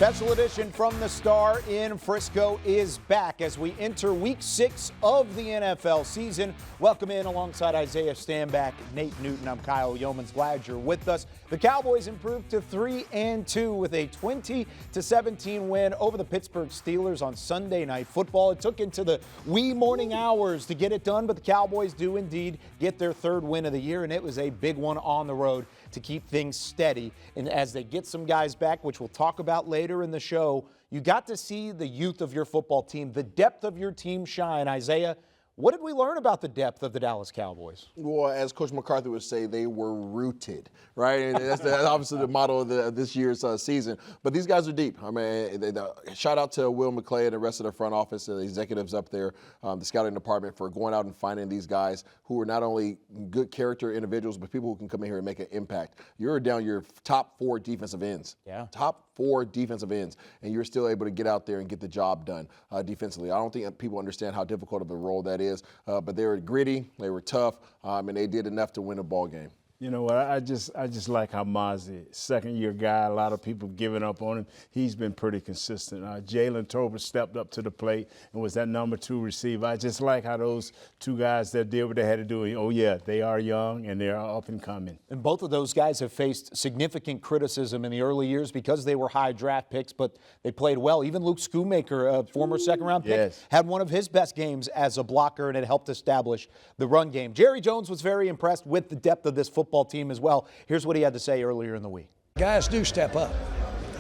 Special edition from the Star in Frisco is back as we enter week 6 of the NFL season. Welcome in alongside Isaiah Stanback, Nate Newton. I'm Kyle Yeomans. Glad you're with us. The Cowboys improved to 3-2 with a 20-17 win over the Pittsburgh Steelers on Sunday Night Football. It took into the wee morning hours to get it done, but the Cowboys do indeed get their third win of the year, and it was a big one on the road to keep things steady. And as they get some guys back, which we'll talk about later in the show, you got to see the youth of your football team, the depth of your team shine. Isaiah, what did we learn about the depth of the Dallas Cowboys? Well, as Coach McCarthy would say, they were rooted, right? And that's obviously the motto of this year's season. But these guys are deep. I mean, shout out to Will McClay and the rest of the front office and the executives up there, the scouting department, for going out and finding these guys who are not only good character individuals, but people who can come in here and make an impact. You're down your top 4 defensive ends. Yeah. Top 4 defensive ends, and you're still able to get out there and get the job done defensively. I don't think people understand how difficult of a role that is, but they were gritty, they were tough, and they did enough to win a ball game. You know what? I just like how Mozzie, second-year guy, a lot of people giving up on him. He's been pretty consistent. Jalen Tolbert stepped up to the plate and was that number 2 receiver. I just like how those two guys that did what they had to do. Oh, yeah, they are young and they are up and coming. And both of those guys have faced significant criticism in the early years because they were high draft picks, but they played well. Even Luke Schoonmaker, a former second-round pick, yes, had one of his best games as a blocker, and it helped establish the run game. Jerry Jones was very impressed with the depth of this football team as well. Here's what he had to say earlier in the week. Guys do step up,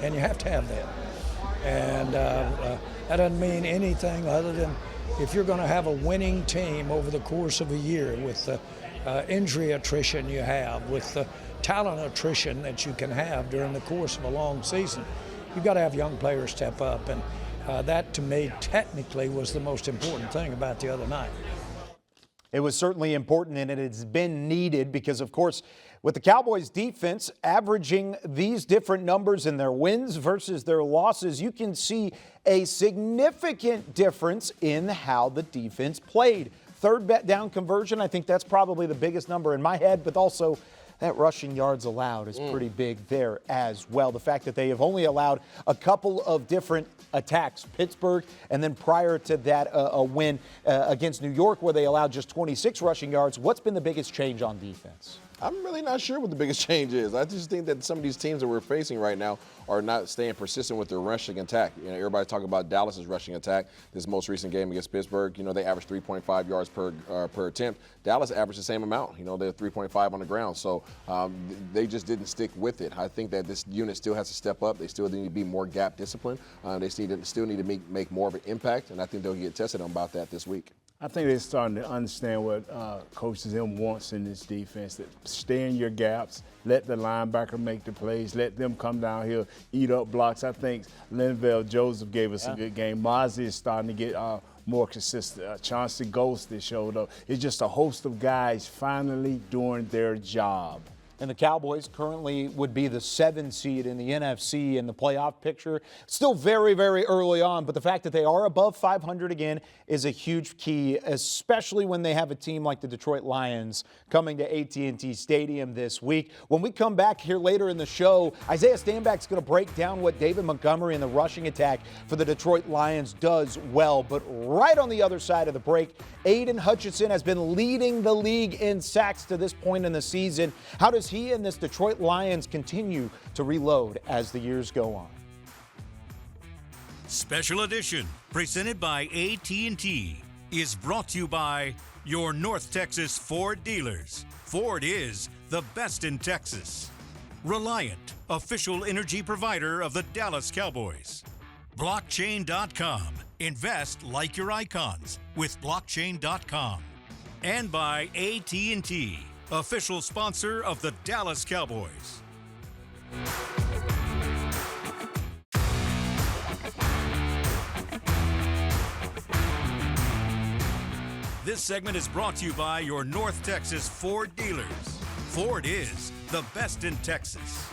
and you have to have that. And that doesn't mean anything other than if you're going to have a winning team over the course of a year with the injury attrition you have, with the talent attrition that you can have during the course of a long season, you've got to have young players step up. And that, to me, technically was the most important thing about the other night. It was certainly important, and it has been needed because, of course, with the Cowboys defense averaging these different numbers in their wins versus their losses, you can see a significant difference in how the defense played. Third down conversion, I think that's probably the biggest number in my head, but also that rushing yards allowed is pretty big there as well. The fact that they have only allowed a couple of different attacks, Pittsburgh, and then prior to that a win against New York where they allowed just 26 rushing yards. What's been the biggest change on defense? I'm really not sure what the biggest change is. I just think that some of these teams that we're facing right now are not staying persistent with their rushing attack. You know, everybody's talking about Dallas's rushing attack. This most recent game against Pittsburgh, you know, they averaged 3.5 yards per attempt. Dallas averaged the same amount. You know, they're 3.5 on the ground. So they just didn't stick with it. I think that this unit still has to step up. They still need to be more gap disciplined. They still need to make more of an impact, and I think they'll get tested about that this week. I think they're starting to understand what Coach Zim wants in this defense, that stay in your gaps, let the linebacker make the plays, let them come down here, eat up blocks. I think Linval Joseph gave us a good game. Mozzie is starting to get more consistent. Chauncey Ghost that showed up. It's just a host of guys finally doing their job. And the Cowboys currently would be the 7 seed in the NFC in the playoff picture. Still very, very early on, but the fact that they are above 500 again is a huge key, especially when they have a team like the Detroit Lions coming to AT&T Stadium this week. When we come back here later in the show, Isaiah Stanback's going to break down what David Montgomery and the rushing attack for the Detroit Lions does well. But right on the other side of the break, Aiden Hutchinson has been leading the league in sacks to this point in the season. How does he and this Detroit Lions continue to reload as the years go on? Special edition presented by AT&T is brought to you by your North Texas Ford dealers. Ford is the best in Texas. Reliant, official energy provider of the Dallas Cowboys. Blockchain.com. Invest like your icons with Blockchain.com. And by AT&T, official sponsor of the Dallas Cowboys. This segment is brought to you by your North Texas Ford dealers. Ford is the best in Texas.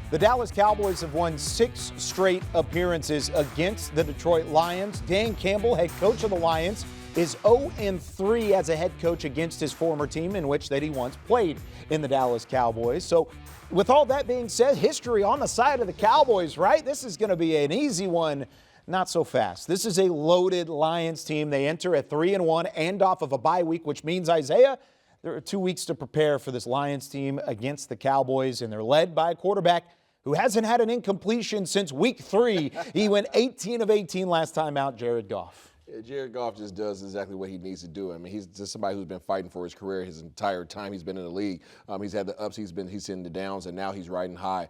The Dallas Cowboys have won 6 straight appearances against the Detroit Lions. Dan Campbell, head coach of the Lions, is 0-3 as a head coach against his former team, in which that he once played in the Dallas Cowboys. So with all that being said, history on the side of the Cowboys, right? This is going to be an easy one. Not so fast. This is a loaded Lions team. They enter at 3-1 and off of a bye week, which means, Isaiah, there are 2 weeks to prepare for this Lions team against the Cowboys, and they're led by a quarterback who hasn't had an incompletion since week 3. He went 18 of 18 last time out, Jared Goff. Yeah, Jared Goff just does exactly what he needs to do. I mean, he's just somebody who's been fighting for his career his entire time he's been in the league. He's had the ups, he's seen the downs, and now he's riding high.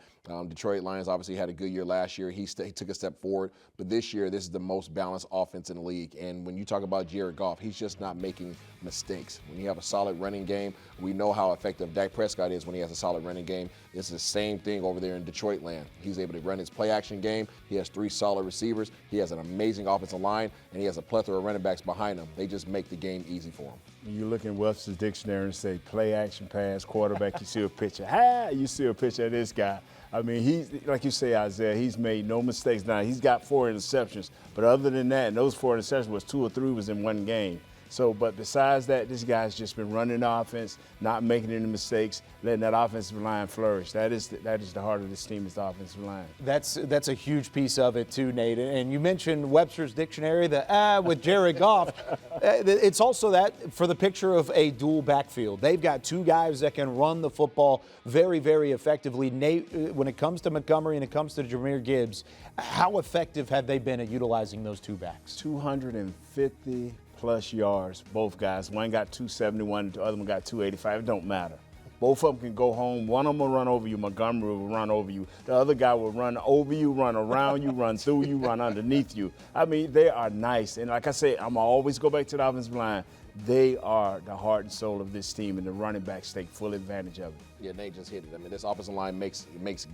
Detroit Lions obviously had a good year last year. He took a step forward, but this year, this is the most balanced offense in the league. And when you talk about Jared Goff, he's just not making mistakes. When you have a solid running game, we know how effective Dak Prescott is when he has a solid running game. It's the same thing over there in Detroit land. He's able to run his play-action game. He has 3 solid receivers. He has an amazing offensive line, and he has a plethora of running backs behind him. They just make the game easy for him. You look in Webster's dictionary and say play, action, pass, quarterback, you see a picture. You see a picture of this guy. I mean, he's, like you say, Isaiah, he's made no mistakes. Now, he's got 4 interceptions, but other than that, and those 4 interceptions was 2 or 3 was in one game. So, but besides that, this guy's just been running the offense, not making any mistakes, letting that offensive line flourish. That is the heart of this team, is the offensive line. That's a huge piece of it too, Nate. And you mentioned Webster's dictionary, with Jared Goff. It's also that for the picture of a dual backfield. They've got 2 guys that can run the football very, very effectively. Nate, when it comes to Montgomery and it comes to Jahmyr Gibbs, how effective have they been at utilizing those 2 backs? 250 plus yards, both guys. One got 271, the other one got 285. It don't matter. Both of them can go home. One of them will run over you. Montgomery will run over you. The other guy will run over you, run around you, run through you, run underneath you. I mean, they are nice. And like I said, I'm going to always go back to the offensive line. They are the heart and soul of this team, and the running backs take full advantage of it. Yeah, Nate just hit it. I mean, this offensive line makes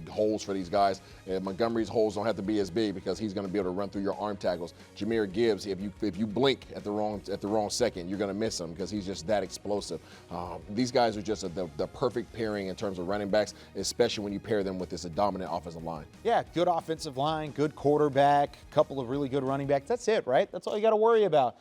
holes for these guys. And Montgomery's holes don't have to be as big because he's going to be able to run through your arm tackles. Jahmyr Gibbs, if you blink at the wrong second, you're going to miss him because he's just that explosive. These guys are just the perfect pairing in terms of running backs, especially when you pair them with this dominant offensive line. Yeah, good offensive line, good quarterback, couple of really good running backs. That's it, right? That's all you got to worry about.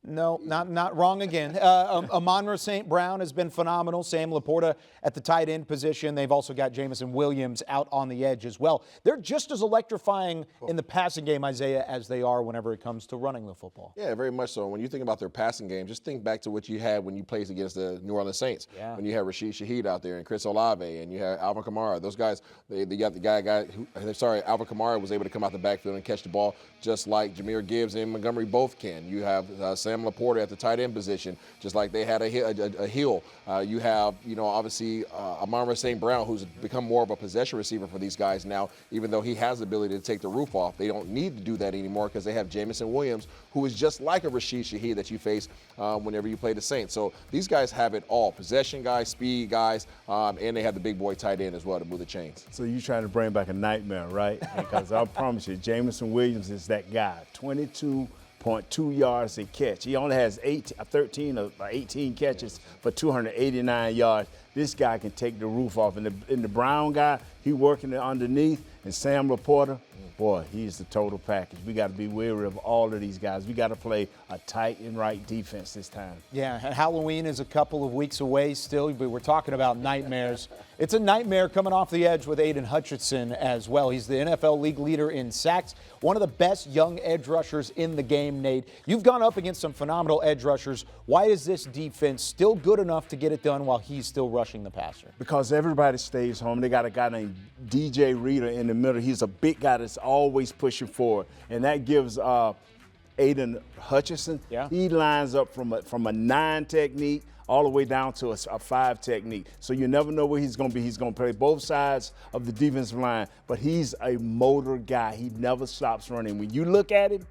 No, not wrong again. Amon-Ra St. Brown has been phenomenal. Sam Laporta at the tight end position. They've also got Jamison Williams out on the edge as well. They're just as electrifying in the passing game, Isaiah, as they are whenever it comes to running the football. Yeah, very much so. When you think about their passing game, just think back to what you had when you played against the New Orleans Saints. Yeah. When you had Rashid Shaheed out there and Chris Olave and you had Alvin Kamara. Those guys, they got the guy Alvin Kamara was able to come out the backfield and catch the ball just like Jahmyr Gibbs and Montgomery both can. You have Sam Laporta at the tight end position, just like they had a Hill. You have, obviously Amon-Ra St. Brown, who's become more of a possession receiver for these guys now, even though he has the ability to take the roof off. They don't need to do that anymore because they have Jamison Williams, who is just like a Rashid Shaheed that you face whenever you play the Saints. So these guys have it all. Possession guys, speed guys, and they have the big boy tight end as well to move the chains. So you're trying to bring back a nightmare, right? Because I promise you, Jamison Williams is that guy. 22.2 yards a catch. He only has 13 or 18 catches for 289 yards. This guy can take the roof off. And the Brown guy, he working it underneath. And Sam Laporta, boy, he's the total package. We got to be wary of all of these guys. We got to play a tight and right defense this time. Yeah, Halloween is a couple of weeks away still, but we're talking about nightmares. It's a nightmare coming off the edge with Aiden Hutchinson as well. He's the NFL league leader in sacks, one of the best young edge rushers in the game, Nate. You've gone up against some phenomenal edge rushers. Why is this defense still good enough to get it done while he's still rushing the passer? Because everybody stays home. They got a guy named DJ Reader in the middle. He's a big guy that's always pushing forward, and that gives Aiden Hutchinson, he lines up from a 9 technique all the way down to a 5 technique. So you never know where he's going to be. He's going to play both sides of the defensive line, but he's a motor guy. He never stops running. When you look at him,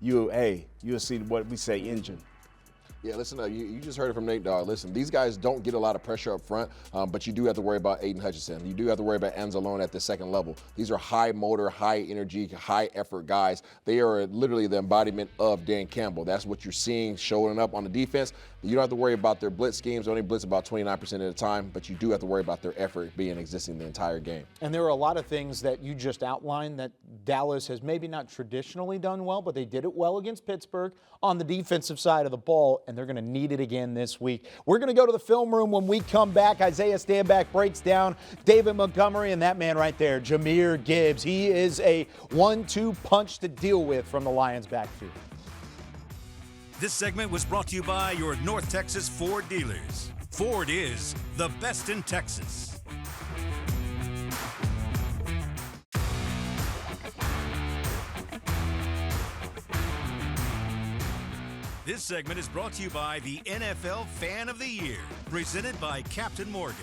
you'll see what we say, engine. Yeah, listen, you just heard it from Nate Dogg. Listen, these guys don't get a lot of pressure up front, but you do have to worry about Aiden Hutchinson. You do have to worry about Anzalone at the second level. These are high motor, high energy, high effort guys. They are literally the embodiment of Dan Campbell. That's what you're seeing showing up on the defense. You don't have to worry about their blitz schemes. They only blitz about 29% of the time, but you do have to worry about their effort being existing the entire game. And there are a lot of things that you just outlined that Dallas has maybe not traditionally done well, but they did it well against Pittsburgh on the defensive side of the ball, and they're going to need it again this week. We're going to go to the film room when we come back. Isaiah Stanback breaks down David Montgomery and that man right there, Jahmyr Gibbs. He is a 1-2 punch to deal with from the Lions backfield. This segment was brought to you by your North Texas Ford dealers. Ford is the best in Texas. This segment is brought to you by the NFL Fan of the Year, presented by Captain Morgan.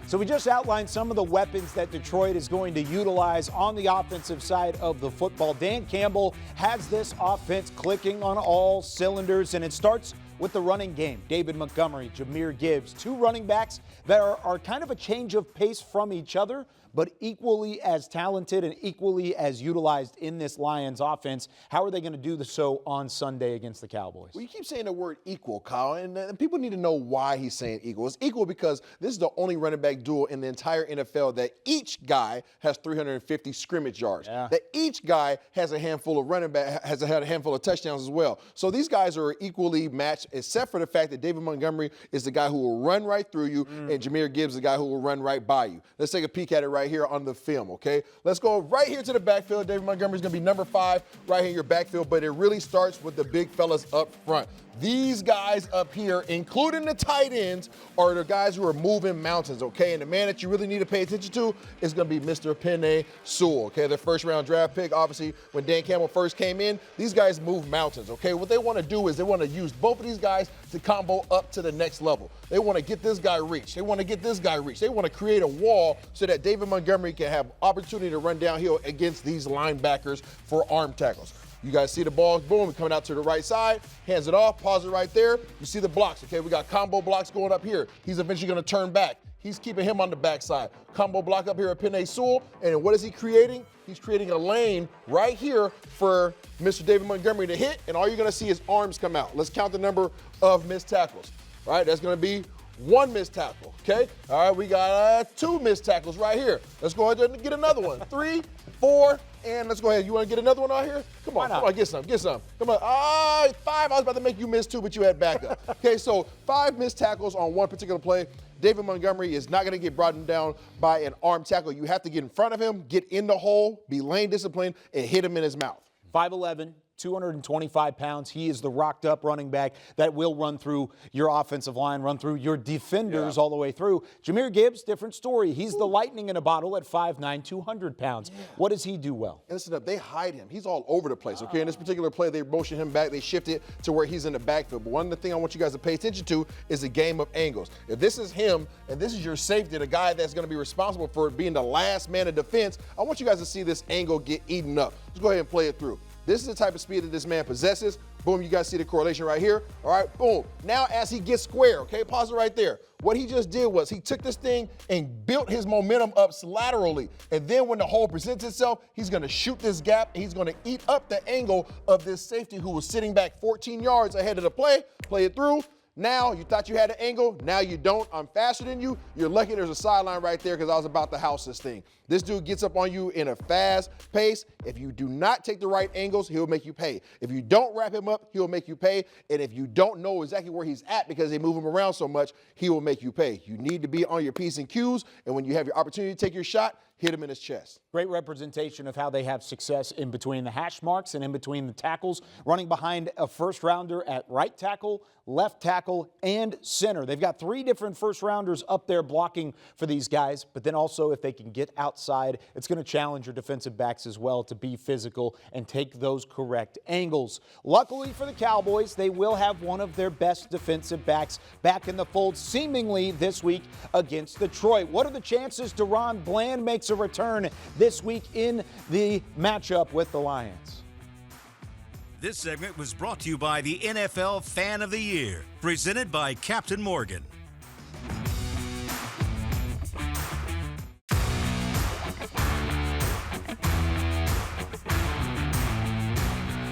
So we just outlined some of the weapons that Detroit is going to utilize on the offensive side of the football. Dan Campbell has this offense clicking on all cylinders, and it starts with the running game. David Montgomery, Jahmyr Gibbs, two running backs that are kind of a change of pace from each other, but equally as talented and equally as utilized in this Lions offense. How are they going to do so on Sunday against the Cowboys? Well, you keep saying the word equal, Kyle, and people need to know why he's saying equal. It's equal because this is the only running back duo in the entire NFL that each guy has 350 scrimmage yards. Yeah. That each guy has a handful of running back, has had a handful of touchdowns as well. So these guys are equally matched, except for the fact that David Montgomery is the guy who will run right through you, and Jahmyr Gibbs is the guy who will run right by you. Let's take a peek at it right here on the film, okay? Let's go right here to the backfield. David Montgomery is going to be number 5 right here in your backfield, but it really starts with the big fellas up front. These guys up here, including the tight ends, are the guys who are moving mountains, okay? And the man that you really need to pay attention to is going to be Mr. Penei Sewell, okay? The first-round draft pick, obviously, when Dan Campbell first came in, these guys move mountains, okay? What they want to do is they want to use both of these guys to combo up to the next level. They want to get this guy reach. They want to get this guy reach. They want to create a wall so that David Montgomery can have opportunity to run downhill against these linebackers for arm tackles. You guys see the ball, boom, coming out to the right side, hands it off, pause it right there. You see the blocks, okay? We got combo blocks going up here. He's eventually going to turn back. He's keeping him on the backside. Combo block up here at Penei Sewell, and what is he creating? He's creating a lane right here for Mr. David Montgomery to hit, and all you're going to see is arms come out. Let's count the number of missed tackles. All right, that's going to be 1 missed tackle, okay? All right, we got 2 missed tackles right here. Let's go ahead and get another one. 3, 4, and let's go ahead. You want to get another one out here? Come on, get some. Come on. 5. I was about to make you miss 2, but you had backup. Okay, so 5 missed tackles on one particular play. David Montgomery is not going to get brought down by an arm tackle. You have to get in front of him, get in the hole, be lane disciplined, and hit him in his mouth. 5'11", 225 pounds. He is the rocked up running back that will run through your offensive line, run through your defenders all the way through. Jahmyr Gibbs, different story. He's the lightning in a bottle at 5'9", 200 pounds. Yeah. What does he do well? Listen up, they hide him. He's all over the place, okay? In this particular play, they motion him back. They shift it to where he's in the backfield. But one of the things I want you guys to pay attention to is the game of angles. If this is him and this is your safety, the guy that's going to be responsible for being the last man of defense, I want you guys to see this angle get eaten up. Let's go ahead and play it through. This is the type of speed that this man possesses. Boom, you guys see the correlation right here. All right, boom. Now as he gets square, okay, pause it right there. What he just did was he took this thing and built his momentum up laterally. And then when the hole presents itself, he's going to shoot this gap, and he's going to eat up the angle of this safety who was sitting back 14 yards ahead of the play. Play it through. Now, you thought you had an angle. Now you don't. I'm faster than you. You're lucky there's a sideline right there because I was about to house this thing. This dude gets up on you in a fast pace. If you do not take the right angles, he'll make you pay. If you don't wrap him up, he'll make you pay. And if you don't know exactly where he's at because they move him around so much, he will make you pay. You need to be on your P's and Q's. And when you have your opportunity to take your shot, hit him in his chest. Great representation of how they have success in between the hash marks and in between the tackles, running behind a first rounder at right tackle, left tackle, and center. They've got 3 different first rounders up there blocking for these guys, but then also if they can get outside, it's going to challenge your defensive backs as well to be physical and take those correct angles. Luckily for the Cowboys, they will have one of their best defensive backs back in the fold seemingly this week against Detroit. What are the chances DaRon Bland makes a return this week in the matchup with the Lions? This segment was brought to you by the NFL Fan of the Year, presented by Captain Morgan.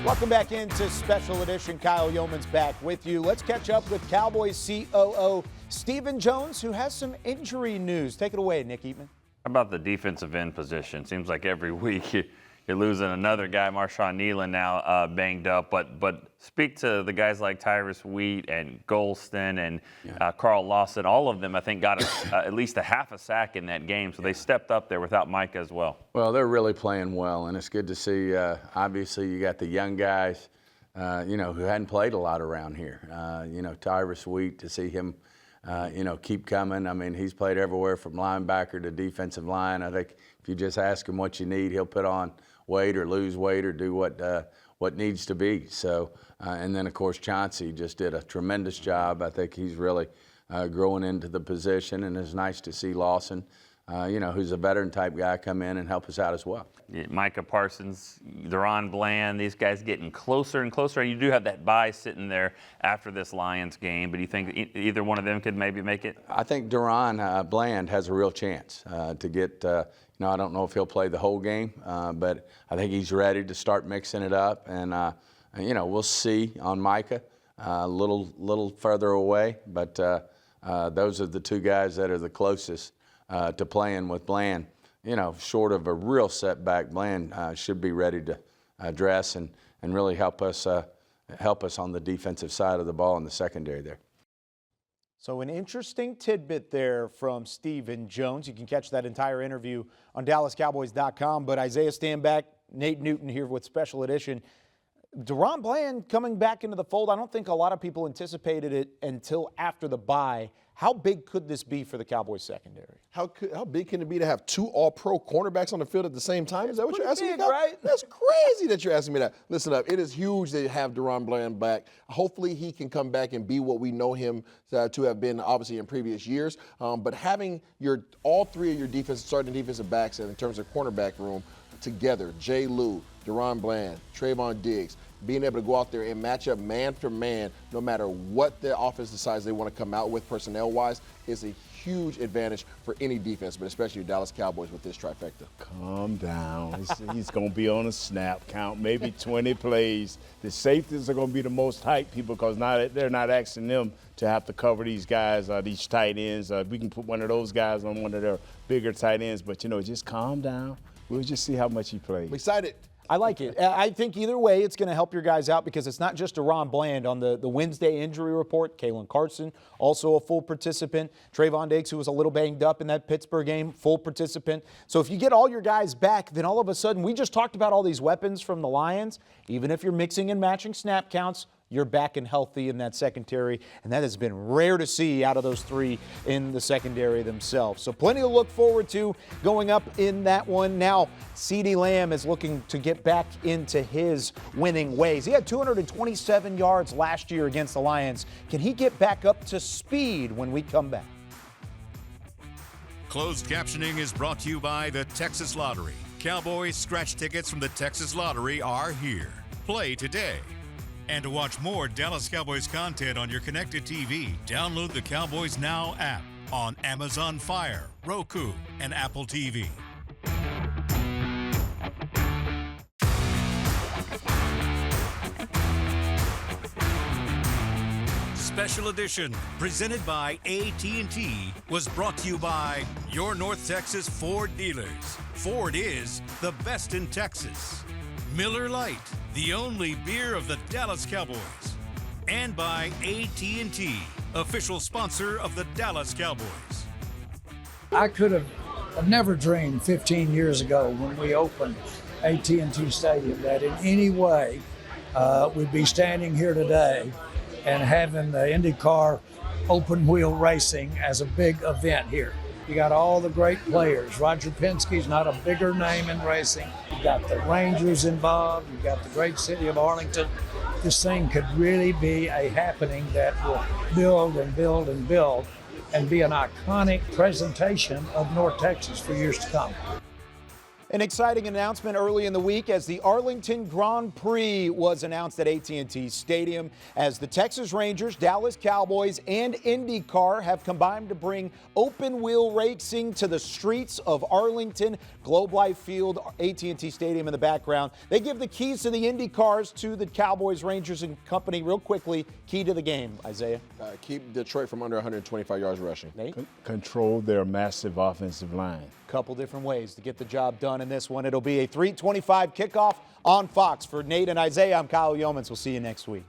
Welcome back into Special Edition. Kyle Yeoman's back with you. Let's catch up with Cowboys COO Stephen Jones, who has some injury news. Take it away, Nick Eatman. How about the defensive end position? Seems like every week you're losing another guy, Marshawn Nealon, now banged up. But speak to the guys like Tyrus Wheat and Golston and Carl Lawson. All of them, I think, got at least a half a sack in that game. So they stepped up there without Micah as well. Well, they're really playing well, and it's good to see. Obviously, you got the young guys, who hadn't played a lot around here. Tyrus Wheat, to see him, keep coming. I mean, he's played everywhere from linebacker to defensive line. I think if you just ask him what you need, he'll put on weight or lose weight or do what needs to be. So, and then of course Chauncey just did a tremendous job. I think he's really growing into the position, and it's nice to see Lawson, who's a veteran type guy, come in and help us out as well. Yeah, Micah Parsons, Deron Bland, these guys getting closer and closer. You do have that bye sitting there after this Lions game, but do you think either one of them could maybe make it? I think Deron Bland has a real chance to get. I don't know if he'll play the whole game, but I think he's ready to start mixing it up. And we'll see on Micah, a little further away. But those are the two guys that are the closest to playing with Bland. Short of a real setback, Bland should be ready to address and really help us on the defensive side of the ball in the secondary there. So an interesting tidbit there from Stephen Jones. You can catch that entire interview on DallasCowboys.com. But Isaiah Stanback, Nate Newton here with Special Edition. Deron Bland coming back into the fold. I don't think a lot of people anticipated it until after the bye. How big could this be for the Cowboys secondary? How big can it be to have two all-pro cornerbacks on the field at the same time? Is that what you're asking me big, about? right? That's crazy that you're asking me that. Listen up, it is huge to have Deron Bland back. Hopefully he can come back and be what we know him to have been obviously in previous years. But having all three of your starting defensive backs in terms of cornerback room together, Jay Lou, Deron Bland, Trayvon Diggs, being able to go out there and match up man for man, no matter what the offense decides they want to come out with personnel-wise, is a huge advantage for any defense, but especially your Dallas Cowboys with this trifecta. Calm down. He's going to be on a snap count, maybe 20 plays. The safeties are going to be the most hyped people because now they're not asking them to have to cover these guys, these tight ends. We can put one of those guys on one of their bigger tight ends, but, just calm down. We'll just see how much he plays. I'm excited. I like it. I think either way it's going to help your guys out because it's not just Deron Bland. On the Wednesday injury report, Kalen Carson, also a full participant. Trayvon Diggs, who was a little banged up in that Pittsburgh game, full participant. So if you get all your guys back, then all of a sudden, we just talked about all these weapons from the Lions. Even if you're mixing and matching snap counts, you're back and healthy in that secondary, and that has been rare to see out of those three in the secondary themselves. So plenty to look forward to going up in that one. Now, CeeDee Lamb is looking to get back into his winning ways. He had 227 yards last year against the Lions. Can he get back up to speed when we come back? Closed captioning is brought to you by the Texas Lottery. Cowboys scratch tickets from the Texas Lottery are here. Play today. And to watch more Dallas Cowboys content on your connected TV, download the Cowboys Now app on Amazon Fire, Roku, and Apple TV. Special Edition, presented by AT&T, was brought to you by your North Texas Ford dealers. Ford is the best in Texas. Miller Lite, the only beer of the Dallas Cowboys. And by AT&T, official sponsor of the Dallas Cowboys. I've never dreamed 15 years ago when we opened AT&T Stadium that in any way we'd be standing here today and having the IndyCar open wheel racing as a big event here. You got all the great players. Roger Penske's not a bigger name in racing. You got the Rangers involved. You got the great city of Arlington. This thing could really be a happening that will build and build and build and be an iconic presentation of North Texas for years to come. An exciting announcement early in the week as the Arlington Grand Prix was announced at AT&T Stadium as the Texas Rangers, Dallas Cowboys, and IndyCar have combined to bring open-wheel racing to the streets of Arlington. Globe Life Field, AT&T Stadium in the background. They give the keys to the Indy cars to the Cowboys, Rangers, and company real quickly. Key to the game, Isaiah. Keep Detroit from under 125 yards rushing. Nate? Control their massive offensive line. Couple different ways to get the job done in this one. It'll be a 3:25 kickoff on Fox. For Nate and Isaiah, I'm Kyle Yeomans. We'll see you next week.